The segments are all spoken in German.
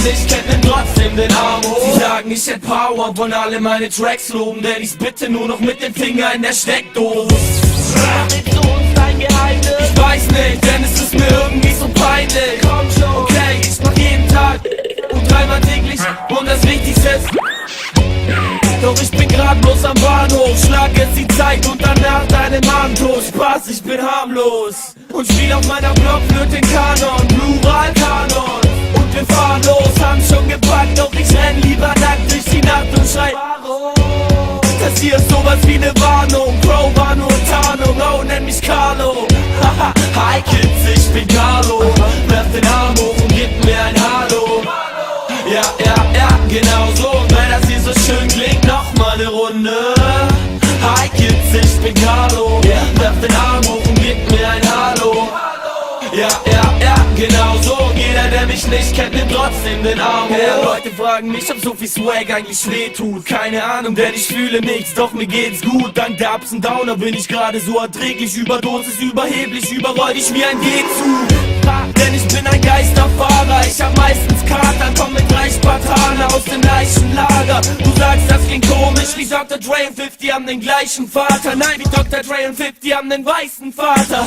nicht kennt, nimmt trotzdem den Arm hoch. Sie sagen, ich hätt Power, wollen alle meine Tracks loben, denn ich's bitte nur noch mit dem Finger in der Steckdose. Verrätst du uns dein Geheimnis? Ich weiß nicht, denn es ist mir irgendwie so peinlich. Komm schon. Okay, ich mach jeden Tag und dreimal täglich und das Wichtigste ist, doch ich bin grad bloß am Bahnhof. Schlag jetzt die Zeit und danach deinen Mann tot. Spaß, ich bin harmlos und spiel auf meiner Blockflöte den Kanon, Plural-Kanon. Und wir fahren los, haben schon gepackt, doch ich renn lieber nackt durch die Nacht und schrei das hier ist sowas wie ne Warnung. Bro, war nur Tarnung, oh, nenn mich Carlo. Haha, hi Kids, ich bin Carlo. Werf den Arm hoch und gib mir ein Hallo. Ja, genau so. Und wenn das hier so schön klingt, noch mal ne Runde. Hi Kids, ich bin Carlo. Werf den Arm hoch und gib mir ein Hallo. Ja, genau so. Und jeder, der mich nicht kennt, nimmt trotzdem den Arm hoch. Leute fragen mich, ob so viel Swag eigentlich wehtut. Keine Ahnung, denn ich fühle nichts, doch mir geht's gut. Dank der Ups und Downer bin ich gerade so erträglich. Überdosis, überheblich, überroll dich wie ein G-Zug. Denn ich bin ein Geisterfahrer, ich hab meistens Kater, komm mit 3 Spartaner aus dem Leichenlager. Du sagst, das klingt komisch, wie Dr. Dre und 50 haben den gleichen Vater. Nein, wie Dr. Dre und 50 haben den weißen Vater.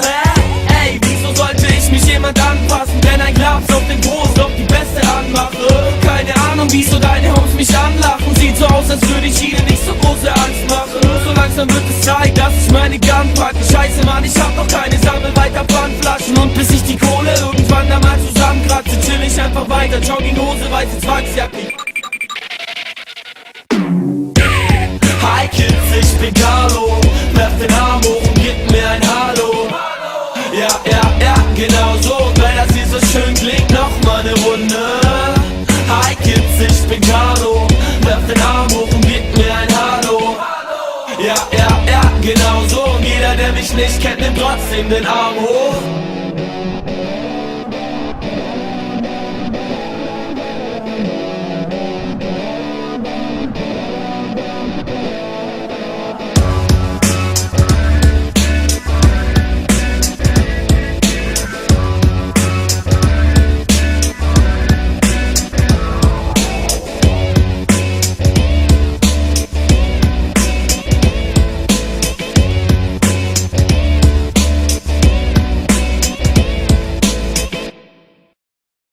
Ey, wieso sollte ich mich jemand anpassen, wenn ein Glas auf den Brust doch die Beste anmache? Keine Ahnung, wieso deine Homes mich anlachen. Sieht so aus, als würde ich ihnen nicht so große Angst machen. So langsam wird es Zeit, dass ich meine Gun packe. Scheiße, Mann, ich hab noch keine, sammel weiter Pfandflaschen. Und bis ich die Kohle irgendwann da mal zusammenkratze, chill ich einfach weiter. Jogginghose, weiße Zwangsjacke. Hi Kids, ich bin Carlo. Werf den Arm hoch und gib mir ein Hallo. Ja, genau so. Und wenn das hier so schön klingt, noch mal ne Runde. Hi Kids, ich bin Carlo. Werf den Arm hoch und gib mir ein Hallo. Ja, genau so. Und jeder, der mich nicht kennt, nimmt trotzdem den Arm hoch.